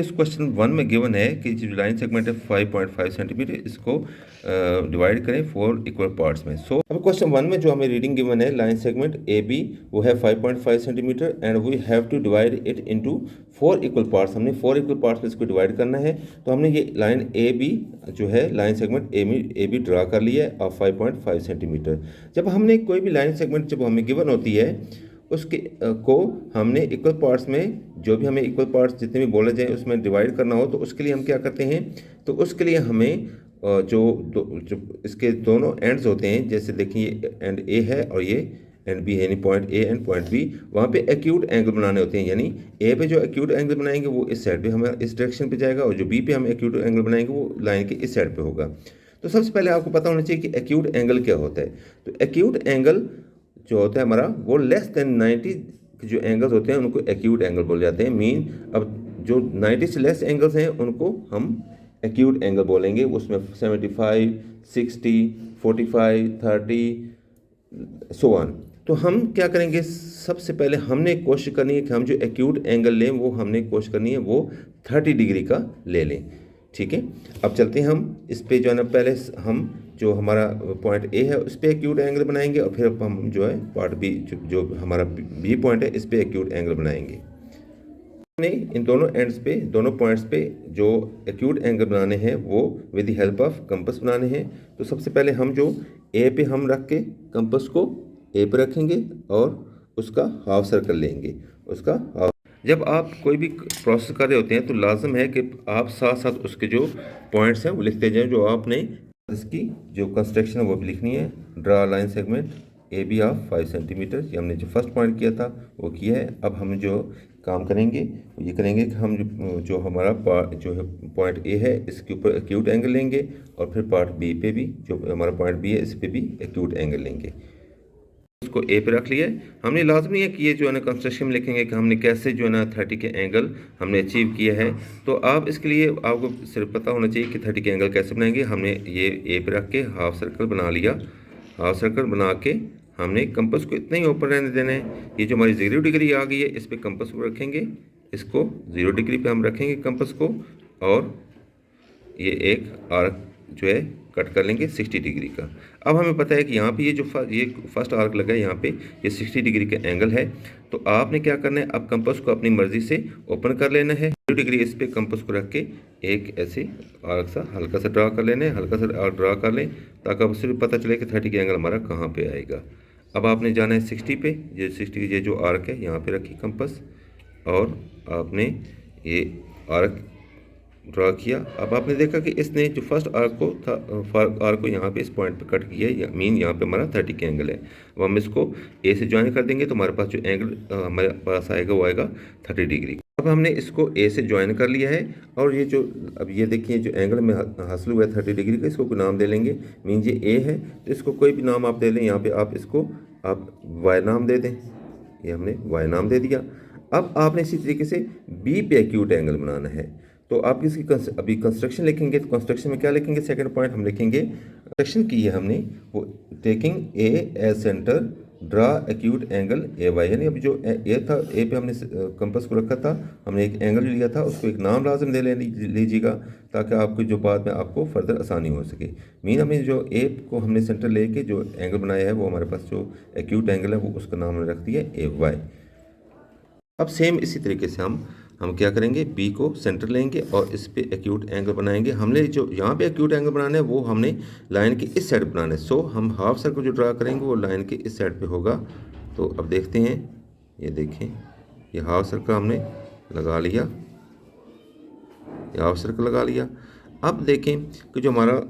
इस क्वेश्चन 1 में गिवन है कि जो लाइन सेगमेंट है 5.5 सेंटीमीटर, इसको डिवाइड करें 4 इक्वल पार्ट्स में। सो अब क्वेश्चन 1 में जो हमें रीडिंग गिवन है लाइन सेगमेंट ए बी वो है 5.5 centimetre and we have to divide it into 4 equal parts. हमने 4 इक्वल पार्ट्स में इसको डिवाइड करना है। तो हमने ये लाइन ए बी जो है line segment A B draw कर लिया है ऑफ 5.5 सेंटीमीटर। जब हमने कोई भी लाइन सेगमेंट जब हमें गिवन होती है उसके को हमने इक्वल पार्ट्स में जो भी हमें इक्वल पार्ट्स जितने भी बोले जाए उसमें डिवाइड करना हो, तो उसके लिए हम क्या करते हैं, तो उसके लिए हमें जो इसके दोनों एंड्स होते हैं, जैसे देखिए एंड ए है और ये एंड बी है, यानी point A and point B, वहाँ पे एक्यूट एंगल बनाने होते हैं। यानी ए पे जो एक्यूट एंगल बनाएंगे वो इस साइड पे हमें इस डायरेक्शन पे जाएगा और जो बी पे हम एक्यूट एंगल बनाएंगे वो लाइन के इस साइड पे होगा। तो सबसे पहले आपको पता होना चाहिए कि एक्यूट एंगल क्या होता है। तो एक्यूट एंगल जो होता है हमारा वो लेस देन 90 जो एंगल्स होते हैं उनको एक्यूट एंगल बोले जाते हैं। मीन अब जो 90 से लेस एंगल्स हैं उनको हम एक्यूट एंगल बोलेंगे। उसमें 75, 60, 45, 30 सो ऑन। तो हम क्या करेंगे, सबसे पहले हमने कोशिश करनी है कि हम जो एक्यूट एंगल लें वो हमने कोशिश करनी है वो 30 डिग्री का ले लें। ठीक है, अब चलते हैं हम इस पे जो है ना, पहले हम जो हमारा पॉइंट ए है उस पर एक्यूट एंगल बनाएंगे और फिर हम जो है पार्ट बी जो हमारा बी पॉइंट है इस पे एक्यूट एंगल बनाएंगे। हमने इन दोनों एंड्स पे दोनों पॉइंट्स पे जो एक्यूट एंगल बनाने हैं वो with the help of compass बनाने हैं। तो सबसे पहले हम जो ए पे हम रख के कंपास को ए पे रखेंगे और उसका हाफ सर्कल लेंगे। उसका हाफ, जब आप कोई भी प्रोसेस कर रहे होते हैं तो लाजम है कि आप साथ साथ उसके जो पॉइंट्स हैं वो लिखते जाएं। जो आपने इसकी जो कंस्ट्रक्शन है वो भी लिखनी है। Draw line segment A B of 5 centimetre, ये हमने जो फर्स्ट पॉइंट किया था वो किया है। अब हम जो काम करेंगे ये करेंगे कि हम जो हमारा जो है पॉइंट ए है इसके ऊपर एक्यूट एंगल लेंगे और फिर पार्ट बी पे भी जो हमारा पॉइंट बी है इस पे भी एक्यूट एंगल लेंगे। उसको ए पे रख लिया है। हमने लाजमी है कि ये जो है ना कंस्ट्रक्शन में लिखेंगे कि हमने कैसे जो है ना 30 के एंगल हमने अचीव किया है। तो आप इसके लिए आपको सिर्फ पता होना चाहिए कि 30 के एंगल कैसे बनाएंगे। हमने ये ए पे रख के हाफ सर्कल बना लिया। हाफ सर्कल बना के हमने कंपास को इतना ही ऊपर रहने देना है। ये जो हमारी 0 डिग्री आ गई है इस पर कंपास को रखेंगे, इसको 0 डिग्री पे हम रखेंगे कंपास को और ये एक आर्क जो है कट कर लेंगे 60 डिग्री का। अब हमें पता है कि यहाँ पे ये जो ये फर्स्ट आर्क लगा है यहाँ पे ये 60 डिग्री का एंगल है। तो आपने क्या करना है, अब कंपास को अपनी मर्जी से ओपन कर लेना है। 0 डिग्री इस पे कंपास को रख के एक ऐसे आर्क सा हल्का सा ड्रा कर लेना है। हल्का सा आर्क ड्रा कर लें ताकि अब उससे पता चले कि 30 का एंगल हमारा कहाँ पे आएगा। अब आपने जाना है 60 पे। ये 60 ये जो आर्क है यहाँ पे रखी कंपास और आपने ये आर्क ड्रा किया। अब आपने देखा कि इसने जो फर्स्ट आर्क को था आर्क को यहाँ पे इस पॉइंट पे कट किया है। मीन यहाँ पे हमारा 30 का एंगल है। अब हम इसको ए से ज्वाइन कर देंगे तो हमारे पास जो एंगल हमारे पास आएगा वो आएगा 30 डिग्री। अब हमने इसको ए से ज्वाइन कर लिया है और ये जो अब ये देखिए जो एंगल में हासिल हुआ है 30 डिग्री का, इसको कोई नाम दे लेंगे। मीन ये ए है तो इसको कोई भी नाम आप दे लें। यहाँ पे आप इसको आप वाई नाम दे दें। ये हमने वाई नाम दे दिया। अब आपने इसी तरीके से बी पे एक्यूट एंगल बनाना है। तो आप इसकी अभी कंस्ट्रक्शन लिखेंगे तो कंस्ट्रक्शन में क्या लिखेंगे, सेकंड पॉइंट हम लिखेंगे कंस्ट्रक्शन की है हमने वो taking A as centre draw acute angle A Y. यानी अभी जो ए था ए पे हमने कंपास को रखा था, हमने एक एंगल लिया था, उसको एक नाम लाजम दे लीजिएगा ताकि आपको जो बाद में आपको फर्दर आसानी हो सके। मीन हमें जो ए को हमने सेंटर लेके जो एंगल बनाया है वो हमारे पास जो एक्यूट एंगल है वो उसका नाम हमने रख दिया ए वाई। अब सेम इसी तरीके से हम क्या करेंगे, बी को सेंटर लेंगे और इस पे एक्यूट एंगल बनाएंगे। हमने जो यहाँ पे एक्यूट एंगल बनाना है वो हमने लाइन के इस साइड बनाना है। सो हम हाफ सर्कल जो ड्रा करेंगे वो लाइन के इस साइड पे होगा। तो अब देखते हैं, ये देखें ये हाफ सर्कल हमने लगा लिया, ये हाफ सर्कल लगा लिया। अब देखें कि जो हमारा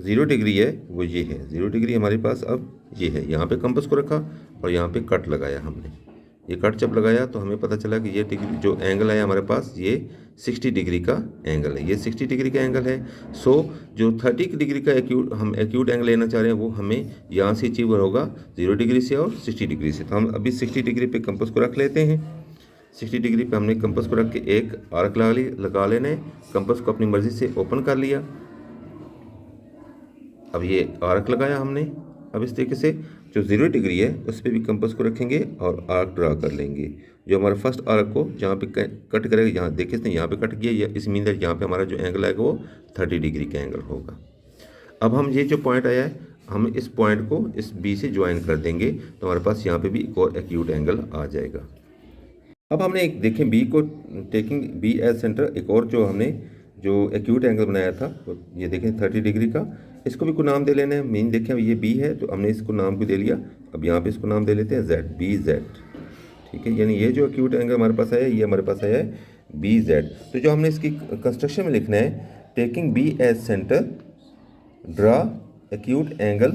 0 डिग्री है वो ये है, 0 डिग्री हमारे पास अब ये है। यहाँ पे कंपास को रखा और यहाँ पे कट लगाया हमने। ये कट जब लगाया तो हमें पता चला कि ये डिग्री जो एंगल है हमारे पास ये 60 डिग्री का एंगल है। ये 60 डिग्री का एंगल है। सो जो 30 डिग्री का हम एक्यूट एंगल लेना चाह रहे हैं वो हमें यहाँ से अचीव होगा 0 डिग्री से और 60 डिग्री से। तो हम अभी 60 डिग्री पे कंपास को रख लेते हैं। 60 डिग्री पे हमने कंपास को रख के एक आर्क लगा लेना है। कंपास को अपनी मर्जी से ओपन कर लिया। अब ये आर्क लगाया हमने। अब इस तरीके से जो 0 डिग्री है उस पर भी कंपास को रखेंगे और आर्क ड्रा कर लेंगे। जो हमारा फर्स्ट आर्क को जहाँ पे कट करेगा, यहाँ देखिए इसने यहाँ पे कट किया, या इस मीन दैट यहाँ पे हमारा जो एंगल आएगा वो 30 डिग्री का एंगल होगा। अब हम ये जो पॉइंट आया है, हम इस पॉइंट को इस बी से ज्वाइन कर देंगे तो हमारे पास यहाँ पे भी एक और एक्यूट एंगल आ जाएगा। अब हमने एक देखें बी को टेकिंग बी एज सेंटर, एक और जो हमने जो एक्यूट एंगल बनाया था ये देखें 30 डिग्री का, इसको भी कोई नाम दे लेना है। मीन देखें ये बी है तो हमने इसको नाम भी दे लिया। अब यहाँ पे इसको नाम दे लेते हैं जेड, बी जेड, ठीक है। यानी ये जो एक्यूट एंगल हमारे पास आया है, ये हमारे पास आया है बी जेड। तो जो हमने इसकी कंस्ट्रक्शन में लिखना है, taking B as centre draw acute angle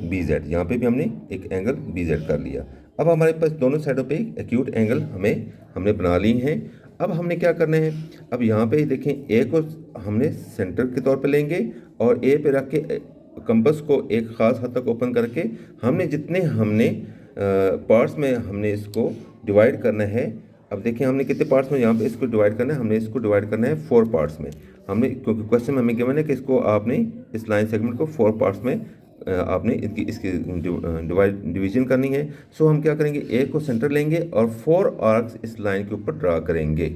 B Z. यहाँ पे भी हमने एक एंगल बी जेड कर लिया। अब हमारे पास दोनों साइडों पे एक्यूट एंगल हमने बना ली हैं। अब हमने क्या करना है, अब यहाँ पे देखें ए को हमने सेंटर के तौर पे लेंगे और ए पे रख के कंपास को एक ख़ास हद तक ओपन करके हमने जितने पार्ट्स में हमने इसको डिवाइड करना है। अब देखिए हमने कितने पार्ट्स में यहाँ पे इसको डिवाइड करना है, हमने इसको डिवाइड करना है 4 पार्ट्स में। हमने क्योंकि क्वेश्चन में हमें गिवन है कि इसको आपने इस लाइन सेगमेंट को 4 पार्ट्स में आपने इसकी डिवीजन करनी है। सो हम क्या करेंगे, ए को सेंटर लेंगे और 4 आर्क्स इस लाइन के ऊपर ड्रा करेंगे।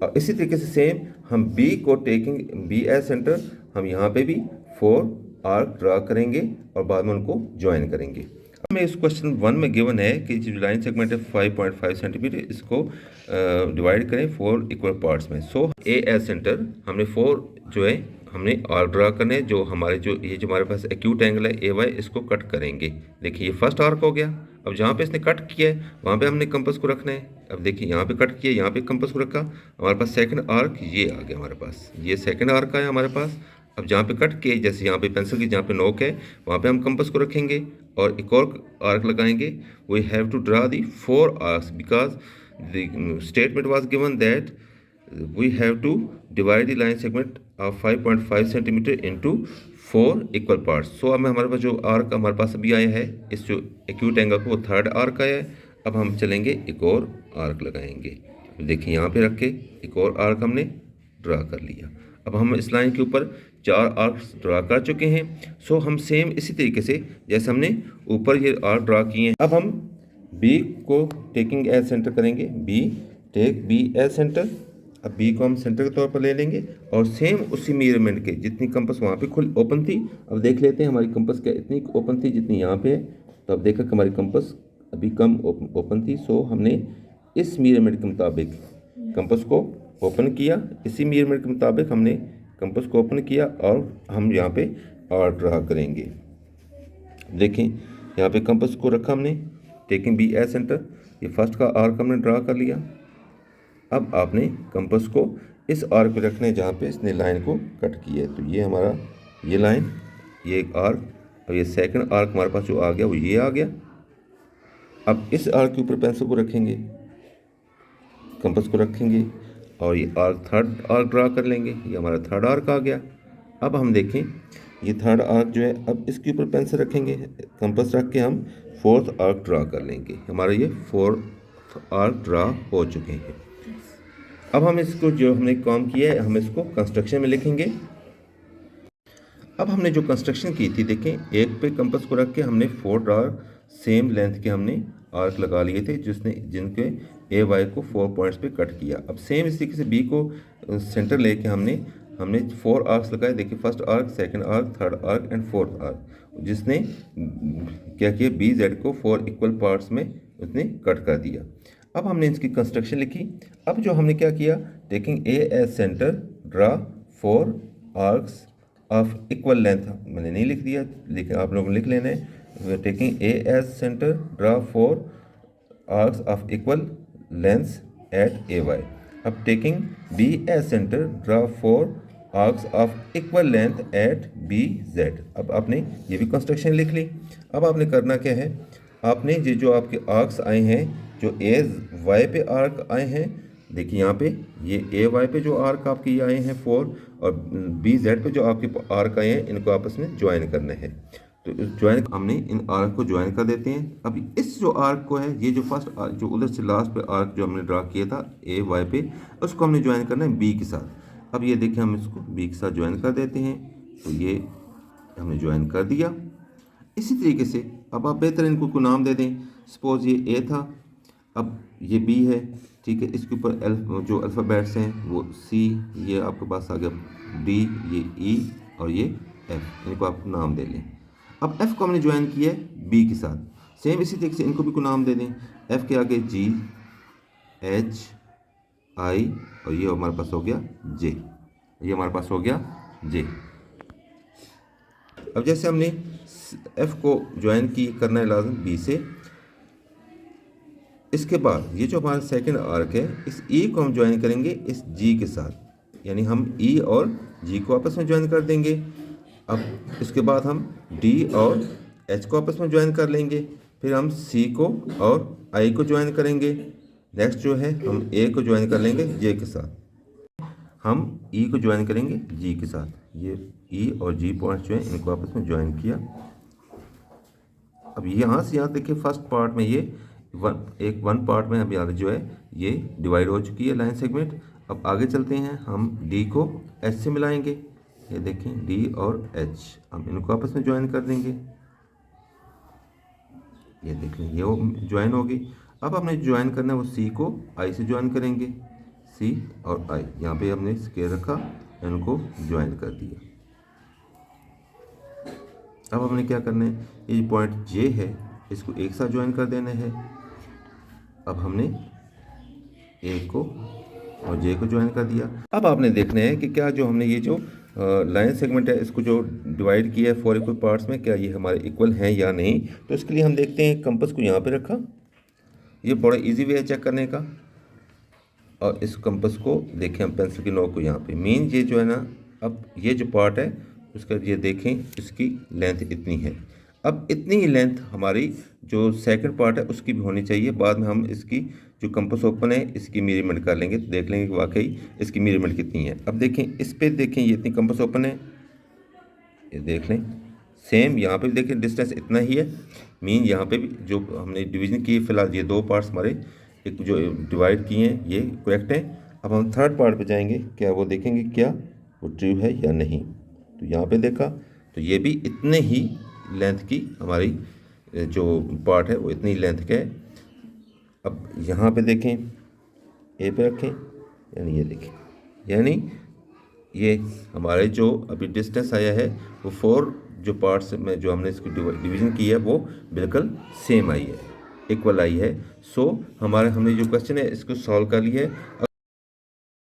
और इसी तरीके से सेम हम बी को टेकिंग बी एज सेंटर, हम यहाँ पे भी 4 आर्क ड्रा करेंगे और बाद में उनको ज्वाइन करेंगे। हमें इस क्वेश्चन 1 में गिवन है कि जो लाइन सेगमेंट है 5.5 सेंटीमीटर, इसको डिवाइड करें 4 इक्वल पार्ट्स में। सो ए एज सेंटर हमने 4 जो है हमने आर्क ड्रा करने, जो हमारे जो ये जो हमारे पास एक्यूट एंगल है ए वाई, इसको कट करेंगे। देखिए ये फर्स्ट आर्क हो गया। अब जहाँ पे इसने कट किया है वहाँ पे हमने कंपास को रखना है। अब देखिए यहाँ पे कट किया, यहाँ पे कंपास को रखा, हमारे पास सेकंड आर्क ये आ गया हमारे पास, ये सेकंड आर्क आया हमारे पास। अब जहाँ पे कट किए, जैसे यहाँ पे पेंसिल की जहाँ पे नोक है वहाँ पे हम कंपास को रखेंगे और एक और आर्क लगाएंगे। We have to draw the 4 arcs because the statement was given that we have to divide the line segment of 5.5 centimeter into 4 equal parts। सो अब हमारे पास जो आर्क हमारे पास अभी आया है, इस जो एक्यूट एंगल को, वो 3rd आर्क आया है। अब हम चलेंगे एक और आर्क लगाएंगे। देखिए यहाँ पे रख के एक और आर्क हमने ड्रा कर लिया। अब हम इस लाइन के ऊपर 4 आर्क्स ड्रा कर चुके हैं। सो हम सेम इसी तरीके से जैसे हमने ऊपर ये आर्क ड्रा किए हैं, अब हम बी को टेकिंग एज सेंटर करेंगे। Take B as centre. अब बी को हम सेंटर के तौर पर ले लेंगे और सेम उसी मेजरमेंट के जितनी कंपास वहाँ पे खुल ओपन थी, अब देख लेते हैं हमारी कंपास क्या इतनी ओपन थी जितनी यहाँ पे है। तो अब देखा कि हमारी कंपास अभी कम ओपन थी। सो हमने इस मेजरमेंट के मुताबिक कंपास को ओपन किया, इसी मेजरमेंट के मुताबिक हमने कंपास को ओपन किया और हम यहाँ पे आर्क ड्रा करेंगे। देखें यहाँ पे कंपास को रखा हमने, टेकिंग बी एज सेंटर, ये फर्स्ट का आर्क हमने ड्रा कर लिया। अब आपने कंपास को इस आर्क पे रखना है जहाँ पे इसने लाइन को कट किया है। तो ये हमारा ये लाइन, ये एक आर्क, और ये सेकंड आर्क हमारे पास जो आ गया वो ये आ गया। अब इस आर्क के ऊपर पेंसिल को रखेंगे, कंपास को रखेंगे और ये आर्क 3rd आर्क ड्रा कर लेंगे। ये हमारा 3rd आर्क आ गया। अब हम देखें ये 3rd आर्क जो है, अब इसके ऊपर पेंसिल रखेंगे, कंपास रख के हम 4th आर्क ड्रा कर लेंगे। हमारा ये 4th आर्क ड्रा हो चुके हैं। अब हम इसको जो हमने काम किया है हम इसको कंस्ट्रक्शन में लिखेंगे। अब हमने जो कंस्ट्रक्शन की थी, देखें एक पे कंपास को रख के हमने 4 आर्क सेम लेंथ के हमने आर्क लगा लिए थे जिनके ए वाई को 4 पॉइंट्स पे कट किया। अब सेम इस तरीके से बी को सेंटर लेके हमने 4 आर्क्स लगाए। देखिए first arc, second arc, 3rd arc and 4th arc, जिसने क्या किया, बी जेड को 4 इक्वल पार्ट्स में उसने कट कर दिया। अब हमने इसकी कंस्ट्रक्शन लिखी। अब जो हमने क्या किया, taking A as centre draw 4 arcs of equal length, मैंने नहीं लिख दिया लेकिन आप लोगों ने लिख लेना है। Taking A as centre draw 4 arcs of equal length at A Y. अब taking B as centre draw 4 arcs of equal length at B Z. अब आपने ये भी कंस्ट्रक्शन लिख ली। अब आपने करना क्या है, आपने ये जो आपके आर्क्स आए हैं, जो ए वाई पे आर्क आए हैं, देखिए यहाँ पे ये ए वाई पे जो आर्क आपके ये आए हैं 4, और बी जेड पे जो आपके आर्क आए हैं, इनको आपस में ज्वाइन करना है। तो ज्वाइन हमने इन आर्क को ज्वाइन कर देते हैं। अब इस जो आर्क को है, ये जो फर्स्ट जो उधर से लास्ट पे आर्क जो हमने ड्रा किया था ए वाई पे, उसको हमने ज्वाइन करना है बी के साथ। अब ये देखिए हम इसको बी के साथ ज्वाइन कर देते हैं। तो ये हमने ज्वाइन कर दिया। इसी तरीके से अब आप बेहतर इनको को नाम दे दें। सपोज ये ए था, अब ये बी है, ठीक है, इसके ऊपर जो अल्फ़ाबेट्स हैं वो सी, ये आपके पास आ गया डी, ये ई और ये एफ, इनको आप नाम दे लें। अब एफ को हमने ज्वाइन किया है बी के साथ, सेम इसी तरीके से इनको भी को नाम दे दें। एफ के आगे जी, एच, आई और ये हमारे पास हो गया जे, ये हमारे पास हो गया जे। अब जैसे हमने एफ को ज्वाइन की करना है लाजम बी से, इसके बाद ये जो हमारा सेकंड आर्क है इस ई को हम ज्वाइन करेंगे इस जी के साथ, यानी हम ई और जी को आपस में ज्वाइन कर देंगे। अब इसके बाद हम डी और एच को आपस में ज्वाइन कर लेंगे, फिर हम सी को और आई को ज्वाइन करेंगे। नेक्स्ट जो है हम ए को ज्वाइन कर लेंगे जे के साथ, हम ई को ज्वाइन करेंगे जी के साथ। ये ई और जी पॉइंट्स जो है इनको आपस में ज्वाइन किया। अब यहाँ से यहाँ देखिए फर्स्ट पार्ट में ये वन पार्ट में अब यहाँ जो है ये डिवाइड हो चुकी है लाइन सेगमेंट। अब आगे चलते हैं, हम डी को एच से मिलाएंगे, ये देखें डी और एच, हम इनको आपस में ज्वाइन कर देंगे, ये देख लें ये वो ज्वाइन होगी। अब हमने ज्वाइन करना है वो सी को आई से ज्वाइन करेंगे, सी और आई, यहाँ पे हमने स्केयर रखा, इनको ज्वाइन कर दिया। अब हमने क्या करना है, ये पॉइंट जे है इसको एक साथ ज्वाइन कर देना है। अब हमने ए को और जे को ज्वाइन कर दिया। अब आपने देखना है कि क्या जो हमने ये जो लाइन सेगमेंट है इसको जो डिवाइड किया है 4 इक्वल पार्ट्स में, क्या ये हमारे इक्वल हैं या नहीं। तो इसके लिए हम देखते हैं कंपास को यहाँ पे रखा, ये बड़ा इजी वे है चेक करने का। और इस कंपास को देखें हम पेंसिल की नोक को यहाँ पे, मीन ये जो है ना, अब ये जो पार्ट है उसका ये देखें इसकी लेंथ इतनी है। अब इतनी ही लेंथ हमारी जो सेकंड पार्ट है उसकी भी होनी चाहिए। बाद में हम इसकी जो कंपास ओपन है इसकी मेजरमेंट कर लेंगे तो देख लेंगे कि वाकई इसकी मेजरमेंट कितनी है। अब देखें इस पे, देखें ये इतनी कंपास ओपन है, ये देख लें। सेम यहाँ पे भी देखें डिस्टेंस इतना ही है, मीन यहाँ पे भी जो हमने डिवीजन की फ़िलहाल ये 2 पार्ट्स हमारे एक जो डिवाइड किए हैं ये करेक्ट है। अब हम थर्ड पार्ट पे जाएंगे, क्या वो देखेंगे क्या वो ट्रू है या नहीं। तो यहाँ पे देखा तो ये भी इतने ही लेंथ की हमारी जो पार्ट है वो इतनी लेंथ का है। अब यहाँ पे देखें ए पे रखें, यानी ये देखें, यानी ये हमारे जो अभी डिस्टेंस आया है वो 4 जो पार्ट्स में जो हमने इसकी डिवीज़न की है वो बिल्कुल सेम आई है, इक्वल आई है। सो हमने जो क्वेश्चन है इसको सॉल्व कर लिया है।